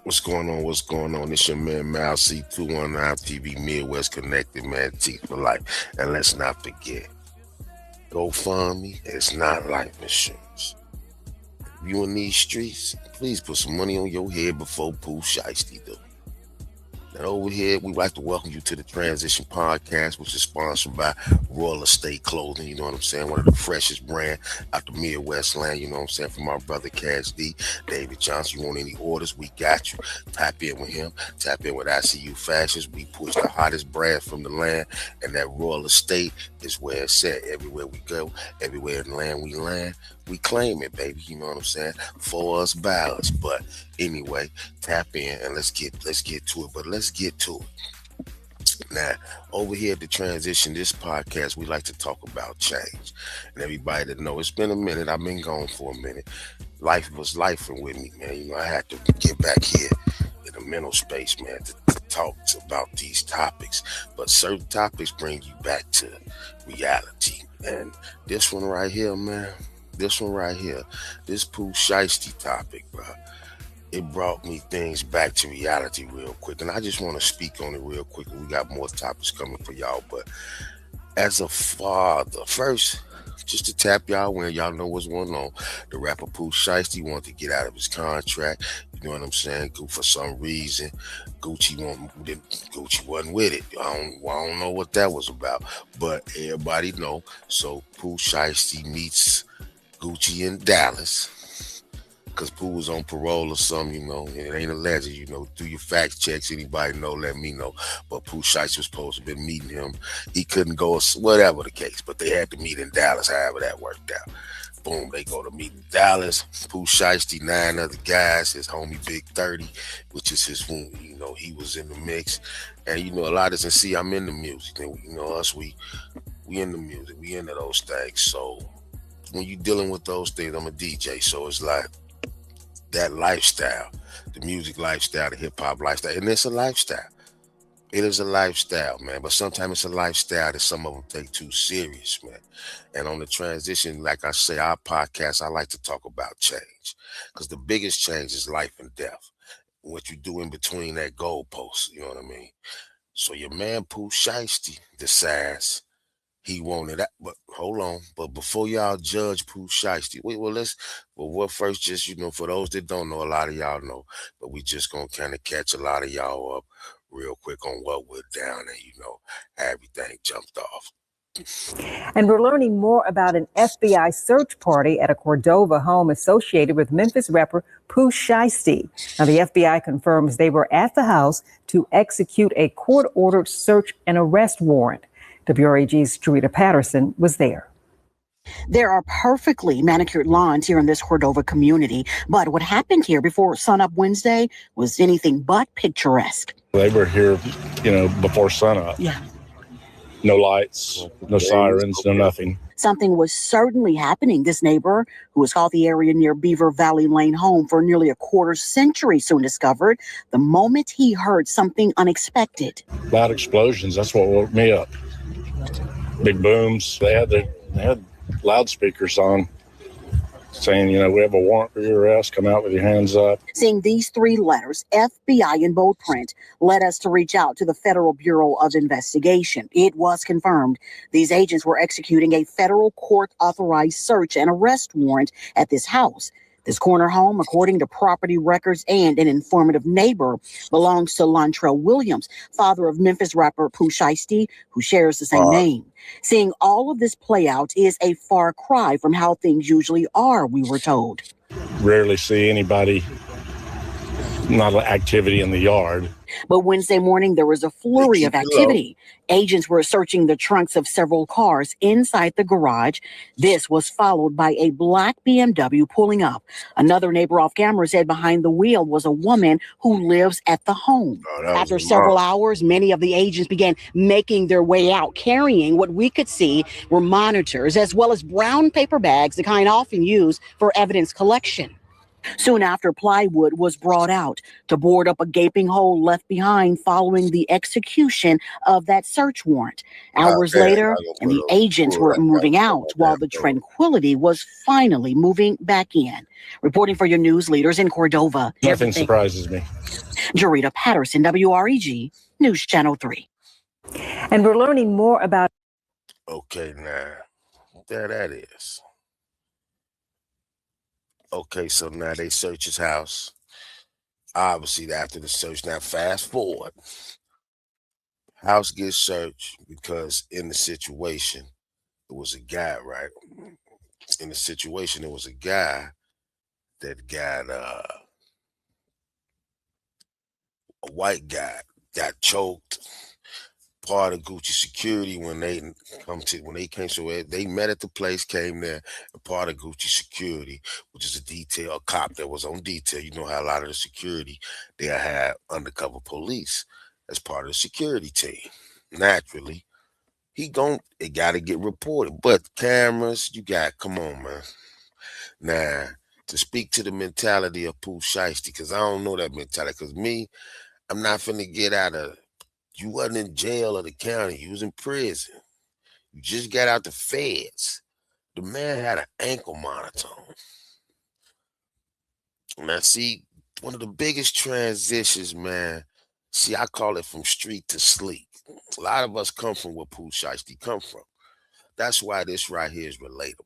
What's going on? What's going on? It's your man Mal C219 TV Midwest Connected, man. Teeth for life. And let's not forget, GoFundMe is not life insurance. If you in these streets, please put some money on your head before Pooh'S Shiesty do. And over here, we'd like to welcome you to the Transition Podcast, which is sponsored by Royal Estate Clothing. You know what I'm saying? One of the freshest brand out the Midwest land. You know what I'm saying? From our brother Cash D, David Johnson. You want any orders? We got you. Tap in with him. Tap in with ICU Fashions. We push the hottest brand from the land, and that Royal Estate is where it's at. Everywhere we go, everywhere in the land we claim it, baby. You know what I'm saying? For us, by us. But anyway, tap in and let's get to it. But let's get to it. Now, over here at the Transition, this podcast, we like to talk about change. And everybody that know, it's been a minute. I've been gone for a minute. Life was lifing with me, man. You know, I had to get back here in the mental space, man, to talk about these topics. But certain topics bring you back to reality. And this one right here, man, this Pooh'S Shiesty topic, bro, it brought me things back to reality real quick. And I just want to speak on it real quick. We got more topics coming for y'all. But as a father, first, just to tap y'all in, y'all know what's going on. The rapper Pooh'S Shiesty wanted to get out of his contract. You know what I'm saying? For some reason, Gucci wasn't with it. I don't know what that was about. But everybody know. So Pooh'S Shiesty meets Gucci in Dallas, because Pooh was on parole or something, you know. It ain't alleged, you know. Do your fact checks. Anybody know, let me know. But Pooh Shiesty was supposed to have been meeting him. He couldn't go, whatever the case, but they had to meet in Dallas, however that worked out. Boom, they go to meet in Dallas. Pooh Shiesty, 9 other guys, his homie Big 30, which is his, you know, he was in the mix. And, you know, a lot doesn't see I'm in the music. And, you know, us, we in the music. We into those things. So when you dealing with those things, I'm a DJ, so it's like that lifestyle, the music lifestyle, the hip-hop lifestyle, and it's a lifestyle. It is a lifestyle, man, but sometimes it's a lifestyle that some of them take too serious, man. And on the Transition, like I say, our podcast, I like to talk about change, because the biggest change is life and death. What you do in between that goalpost, you know what I mean? So your man Pooh'S Shiesty decides he wanted that, but hold on. But before y'all judge Pooh'S Shiesty, what first, just, you know, for those that don't know, a lot of y'all know, but we just gonna kind of catch a lot of y'all up real quick on what went down and, you know, how everything jumped off. And we're learning more about an FBI search party at a Cordova home associated with Memphis rapper Pooh'S Shiesty. Now, the FBI confirms they were at the house to execute a court-ordered search and arrest warrant. WRAG's Jarita Patterson was there. There are perfectly manicured lawns here in this Cordova community, but what happened here before sunup Wednesday was anything but picturesque. They were here, you know, before sunup. Yeah. No lights, no sirens, no nothing. Something was certainly happening. This neighbor, who has called the area near Beaver Valley Lane home for nearly a quarter century, soon discovered the moment he heard something unexpected. Loud explosions, that's what woke me up. Big booms. They had loudspeakers on saying, you know, we have a warrant for your arrest. Come out with your hands up. Seeing these 3 letters, FBI in bold print, led us to reach out to the Federal Bureau of Investigation. It was confirmed these agents were executing a federal court-authorized search and arrest warrant at this house. This corner home, according to property records and an informative neighbor, belongs to Lontrell Williams, father of Memphis rapper Pooh'S Shiesty, who shares the same name. Seeing all of this play out is a far cry from how things usually are, we were told. Rarely see anybody, not activity in the yard. But Wednesday morning, there was a flurry of activity. Agents were searching the trunks of several cars inside the garage. This was followed by a black BMW pulling up. Another neighbor off camera said behind the wheel was a woman who lives at the home. After several hours, many of the agents began making their way out, carrying what we could see were monitors, as well as brown paper bags, the kind often used for evidence collection. Soon after, plywood was brought out to board up a gaping hole left behind following the execution of that search warrant. Hours later, and the agents were moving out while the tranquility was finally moving back in. Reporting for your news leaders in Cordova. Nothing surprises me. Jarita Patterson, WREG, News Channel 3. And we're learning more about. Okay, now, there that is. Okay, so now they search his house. Obviously, after the search, now fast forward. House gets searched because in the situation, it was a guy, right? In the situation, it was a guy that got a white guy got choked. Part of Gucci security when they came, so they met at the place, came there, and part of Gucci security, which is a cop that was on detail. You know how a lot of the security they have undercover police as part of the security team. Naturally, it got to get reported. But cameras, come on, man. Now, to speak to the mentality of Pooh'S Shiesty, because I don't know that mentality. Because I'm not finna get out of. You wasn't in jail or the county. You was in prison. You just got out the feds. The man had an ankle monitor on. Now, see, one of the biggest transitions, man. See, I call it from street to sleep. A lot of us come from where Pooh'S Shiesty come from. That's why this right here is relatable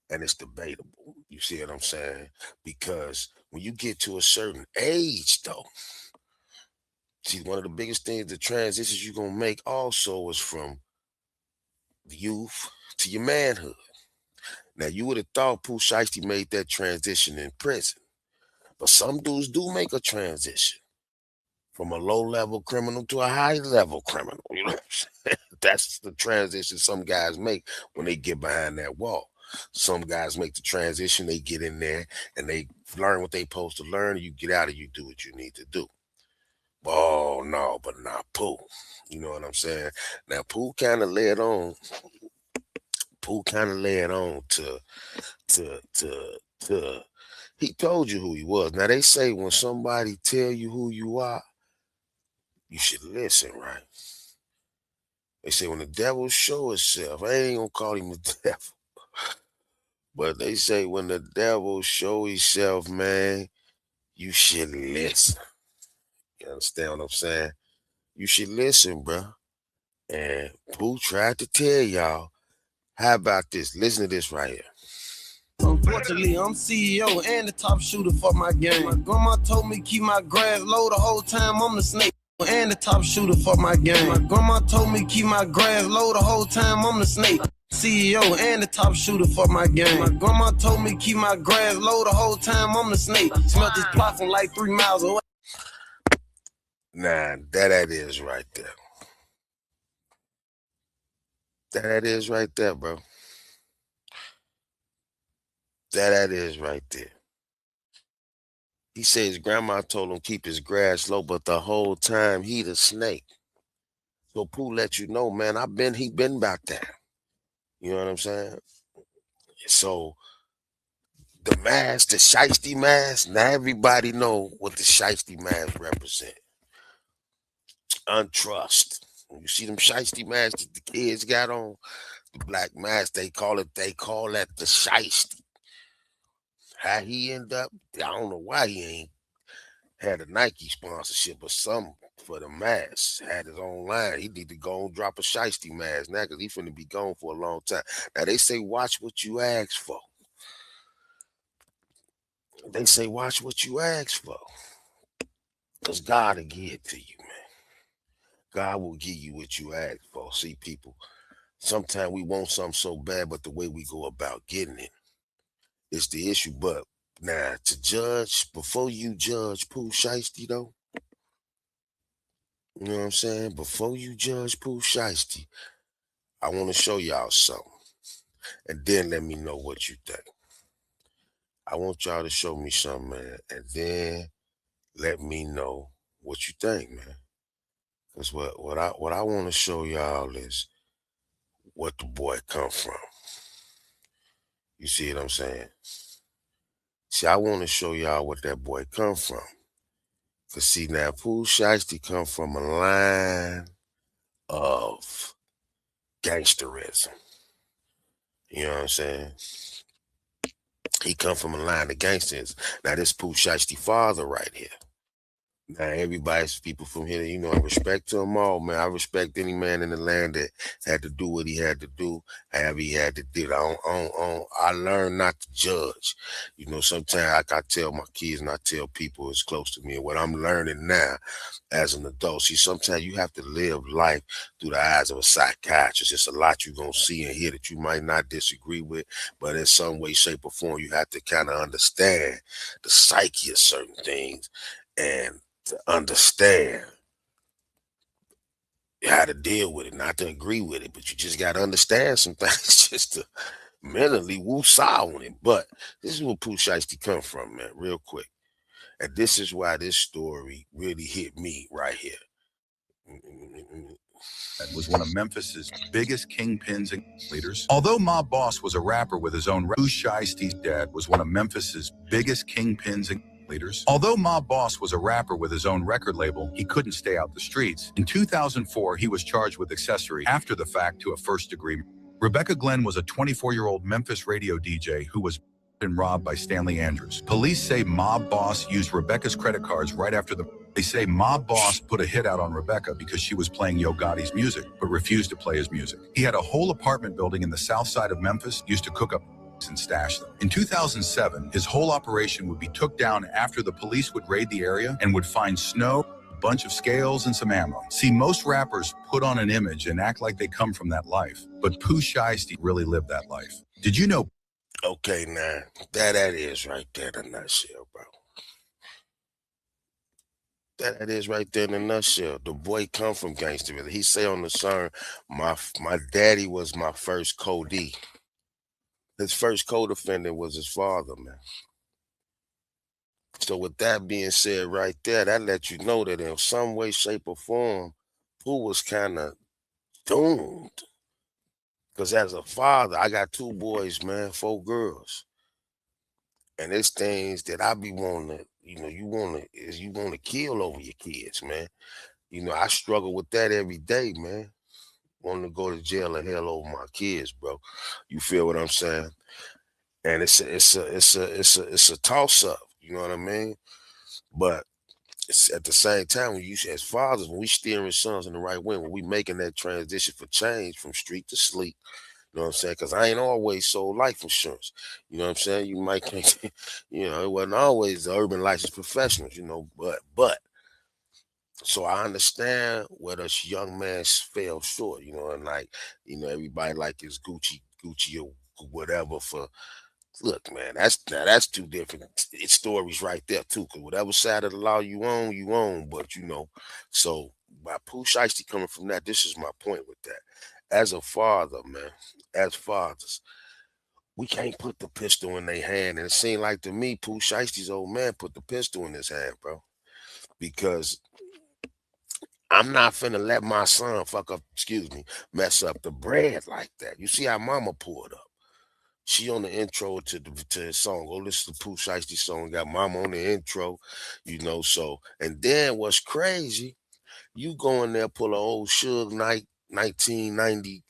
and it's debatable. You see what I'm saying? Because when you get to a certain age, though, see, one of the biggest things, the transitions you're going to make also is from the youth to your manhood. Now, you would have thought Pooh'S Shiesty made that transition in prison. But some dudes do make a transition from a low-level criminal to a high-level criminal. You know what I'm saying? That's the transition some guys make when they get behind that wall. Some guys make the transition, they get in there, and they learn what they supposed to learn, and you get out and you do what you need to do. Oh, no, but not Pooh. You know what I'm saying? Now, Pooh kind of led on. To he told you who he was. Now, they say when somebody tell you who you are, you should listen, right? They say when the devil show itself, I ain't gonna call him the devil, but they say when the devil show himself, man, you should listen. You understand what I'm saying? You should listen, bro. And Pooh tried to tell y'all. How about this? Listen to this right here. Unfortunately, I'm CEO and the top shooter for my game. My grandma told me keep my grass low the whole time I'm the snake. And the top shooter for my game. My grandma told me keep my grass low the whole time I'm the snake. CEO and the top shooter for my game. My grandma told me keep my grass low the whole time I'm the snake. Smell this plot from like 3 miles away. Nah, that is right there. That is right there, bro. That is right there. He said his grandma told him keep his grass low, but the whole time he the snake. So Pooh let you know, man, he been about that. You know what I'm saying? So the mask, the Shiesty mask, now everybody know what the Shiesty mask represent. Untrust. When you see them Shiesty masks that the kids got on, the black mask, they call that the Shiesty. How he end up, I don't know why he ain't had a Nike sponsorship or something for the mask. Had his own line. He need to go and drop a Shiesty mask now because he finna be gone for a long time. Now they say watch what you ask for. They say watch what you ask for. Because God will give it to you, man. God will give you what you ask for. See, people, sometimes we want something so bad, but the way we go about getting it is the issue. But now, to judge, before you judge Pooh'S Shiesty, though, you know what I'm saying? Before you judge Pooh'S Shiesty, I want to show y'all something. And then let me know what you think. I want y'all to show me something, man. And then let me know what you think, man. Because what I want to show y'all is what the boy come from. You see what I'm saying? See, I want to show y'all what that boy come from. Cause see now, Pooh'S Shiesty come from a line of gangsterism. You know what I'm saying? He come from a line of gangsters. Now this Pooh'S Shiesty father right here. Now everybody's people from here, you know, I respect to them all, man. I respect any man in the land that had to do what he had to do, however he had to do it. I learned not to judge. You know, sometimes like I tell my kids and I tell people as close to me, and what I'm learning now as an adult. See, sometimes you have to live life through the eyes of a psychiatrist. It's a lot you're gonna see and hear that you might not disagree with, but in some way, shape, or form, you have to kind of understand the psyche of certain things and to understand how to deal with it, not to agree with it, but you just got to understand some things just to mentally woo-saw on it. But this is where Pooh'S Shiesty come from, man, real quick. And this is why this story really hit me right here. That was one of Memphis's biggest kingpins and leaders. Although Mob Boss was a rapper with his own, Pooh'S Shiesty's dad was one of Memphis's biggest kingpins and leaders. Although Mob Boss was a rapper with his own record label, he couldn't stay out the streets. In 2004, he was charged with accessory after the fact to a first-degree. Rebecca Glenn was a 24-year-old Memphis radio DJ who was been robbed by Stanley Andrews. Police say Mob Boss used Rebecca's credit cards right after the. They say Mob Boss put a hit out on Rebecca because she was playing Yo Gotti's music, but refused to play his music. He had a whole apartment building in the south side of Memphis, used to cook up and stash them. In 2007, his whole operation would be took down after the police would raid the area and would find snow, a bunch of scales, and some ammo. See, most rappers put on an image and act like they come from that life, but Pooh'S Shiesty really lived that life. Did you know? Okay, now, that is right there in a nutshell, bro. That is right there in a nutshell. The boy come from gangster. He say on the song, my daddy was my first co-D. His first co-defendant was his father, man. So with that being said right there, that lets you know that in some way, shape, or form, Pooh was kind of doomed. Because as a father, I got 2 boys, man, 4 girls. And it's things that I be wanting to, you want to kill over your kids, man. You know, I struggle with that every day, man. Wanting to go to jail or hell over my kids, bro. You feel what I'm saying? And it's a toss up. You know what I mean? But it's at the same time, when you as fathers, when we steering sons in the right way, when we making that transition for change from street to sleep, you know what I'm saying? Because I ain't always sold life insurance. You know what I'm saying? You might think, it wasn't always the urban licensed professionals, but so I understand where this young man fell short, and everybody like his Gucci or whatever for. Look, man, that's 2 different stories right there too. Cause whatever side of the law you own. But so by Pooh'S Shiesty coming from that, this is my point with that. As a father, man, as fathers, we can't put the pistol in their hand. And it seemed like to me, Pooh'S Shiesty's old man put the pistol in his hand, bro, because I'm not finna let my son mess up the bread like that. You see how mama pulled up. She on the intro to his song. Go listen to Pooh'S Shiesty song. Got mama on the intro, so. And then what's crazy, you go in there, pull an old Suge Knight 1990.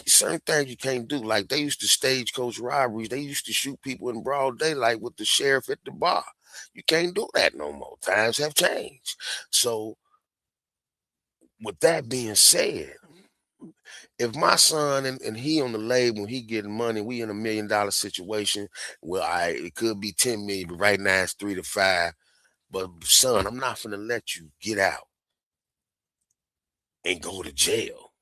Certain things you can't do. Like they used to stagecoach robberies. They used to shoot people in broad daylight with the sheriff at the bar. You can't do that no more. Times have changed. So with that being said, if my son and he on the label, he getting money, we in $1 million situation. Well, it could be 10 million, but right now it's 3 to 5. But son, I'm not gonna let you get out and go to jail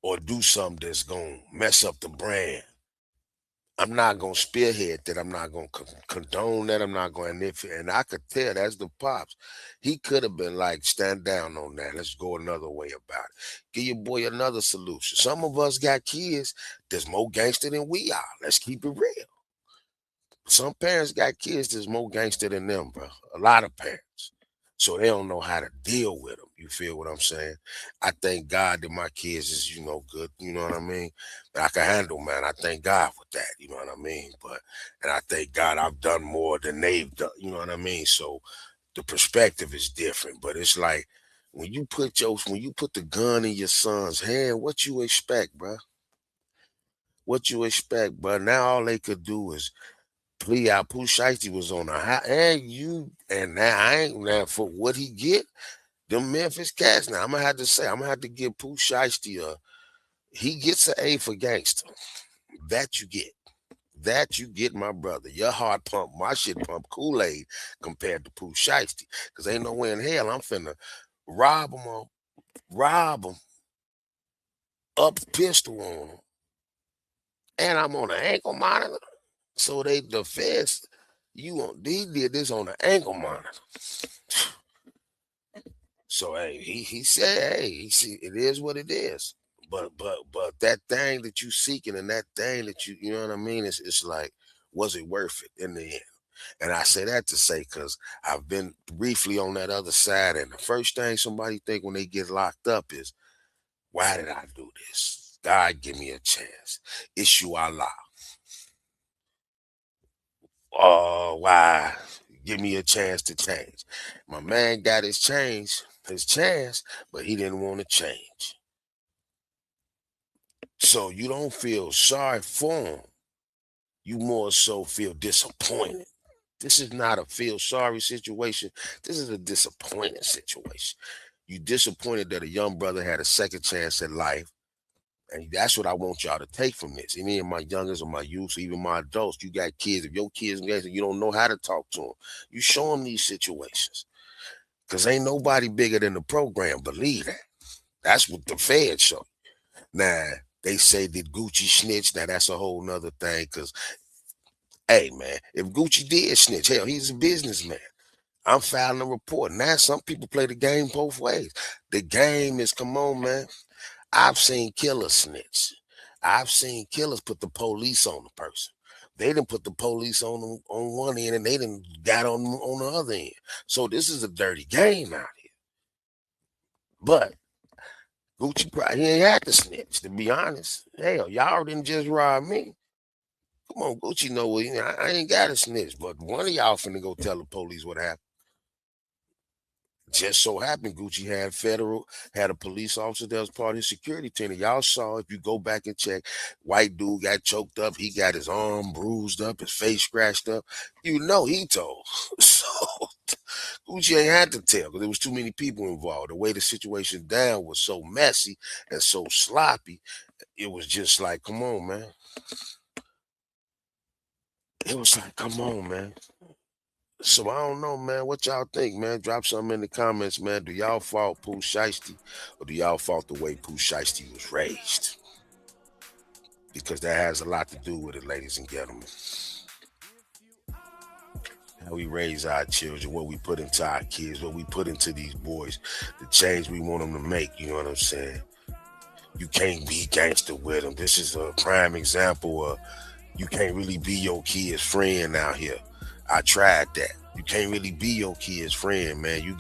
or do something that's gonna mess up the brand. I'm not gonna spearhead that. I'm not gonna condone that. I'm not going to. And I could tell that's the pops. He could have been like, stand down on that. Let's go another way about it. Give your boy another solution. Some of us got kids that's more gangster than we are. Let's keep it real. Some parents got kids that's more gangster than them, bro. A lot of parents. So they don't know how to deal with them. You feel what I'm saying? I thank God that my kids is, good. You know what I mean? But I can handle, man. I thank God for that. You know what I mean? And I thank God I've done more than they've done. You know what I mean? So the perspective is different. But it's like when you put the gun in your son's hand, what you expect, bro? What you expect, bro? Now all they could do is plea out. Pooh Shiesty was on a high, and now I ain't now for what he get. Them Memphis cats. Now I'm gonna have to give Pooh Shiesty he gets an A for gangster. That you get. That you get, my brother. Your heart pump, my shit pump Kool-Aid compared to Pooh Shiesty. Cause ain't no way in hell I'm finna rob him, up pistol on him, and I'm on an ankle monitor. So the feds, he did this on an ankle monitor. So hey, he said, hey, he see it is what it is. But that thing that you seeking and that thing that you know what I mean, it's like, was it worth it in the end? And I say that to say because I've been briefly on that other side, and the first thing somebody think when they get locked up is, why did I do this? God, give me a chance. Issue Allah. Oh, why? Give me a chance to change. My man got his chance, but he didn't want to change. So you don't feel sorry for him. You more so feel disappointed. This is not a feel sorry situation. This is a disappointed situation. You disappointed that a young brother had a second chance at life. And that's what I want y'all to take from this. Any of my youngers or my youths, or even my adults, you got kids. If your kids and you don't know how to talk to them, you show them these situations. Because ain't nobody bigger than the program. Believe that. That's what the feds show. Now, they say that Gucci snitched. Now, that's a whole nother thing. Because, hey, man, if Gucci did snitch, hell, he's a businessman. I'm filing a report. Now, some people play the game both ways. The game is, come on, man. I've seen killers snitch. I've seen killers put the police on the person. They didn't put the police on them on one end and they didn't got on the other end. So this is a dirty game out here. But Gucci probably he ain't had to snitch, to be honest. Hell, y'all didn't just rob me. Come on, Gucci know what I ain't got to snitch, but one of y'all finna go tell the police what happened. Just so happened Gucci had a police officer that was part of his security team. And y'all saw, if you go back and check, white dude got choked up. He got his arm bruised up, his face scratched up. You know he told. So Gucci ain't had to tell because there was too many people involved. The way the situation down was so messy and so sloppy, it was just like, come on, man. It was like, come on, man. So I don't know, man. What y'all think, man? Drop something in the comments, man. Do y'all fault Pooh Shiesty or do y'all fault the way Pooh Shiesty was raised? Because that has a lot to do with it, ladies and gentlemen. How we raise our children, what we put into our kids, what we put into these boys, the change we want them to make, you know what I'm saying? You can't be gangster with them. This is a prime example of you can't really be your kid's friend out here. I tried that. You can't really be your kid's friend, man. You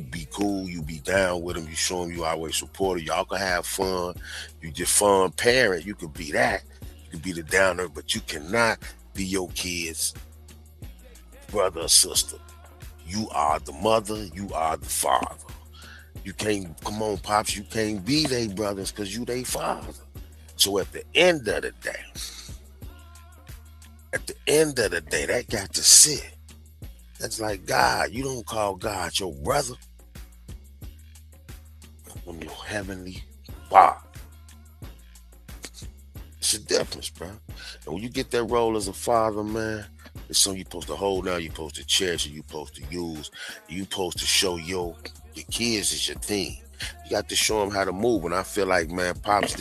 be cool, you be down with them, you show them you always support them. Y'all can have fun. You just fun parent. You could be that. You could be the downer, but you cannot be your kid's brother or sister. You are the mother, you are the father. You can't, come on, Pops, you can't be their brothers because you their father. So at the end of the day, that got to sit. That's like God. You don't call God your brother. From your heavenly Father. It's a difference, bro. And when you get that role as a father, man, it's something you're supposed to hold down, you're supposed to cherish it, you're supposed to use, you're supposed to show your kids is your team. You got to show them how to move. And I feel like, man, Pops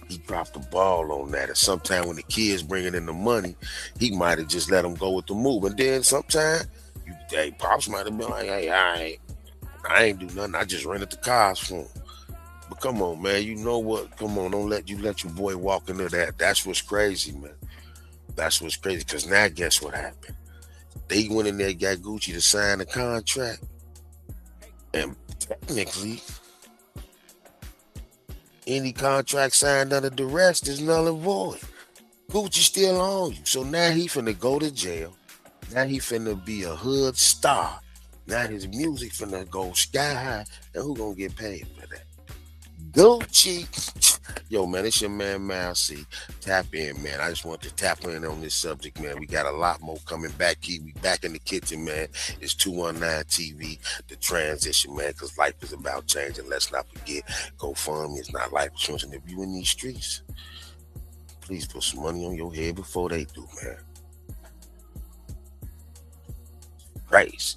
he dropped the ball on that. And sometimes when the kids bringing in the money, he might have just let them go with the move. And then sometimes, Pops might have been like, hey, I ain't do nothing. I just rented the cars for him. But come on, man, you know what? Come on, don't let your boy walk into that. That's what's crazy, man. That's what's crazy. Because now guess what happened? They went in there, got Gucci to sign a contract, and technically, any contract signed under duress is null and void. Gucci still on you. So now he finna go to jail. Now he finna be a hood star. Now his music finna go sky high. And who gonna get paid for that? Gucci. Yo, man, it's your man, Mal C. Tap in, man. I just want to tap in on this subject, man. We got a lot more coming back here. We back in the kitchen, man. It's 219 TV, the transition, man, because life is about changing. Let's not forget, GoFundMe is not life insurance. And if you in these streets, please put some money on your head before they do, man. Crazy.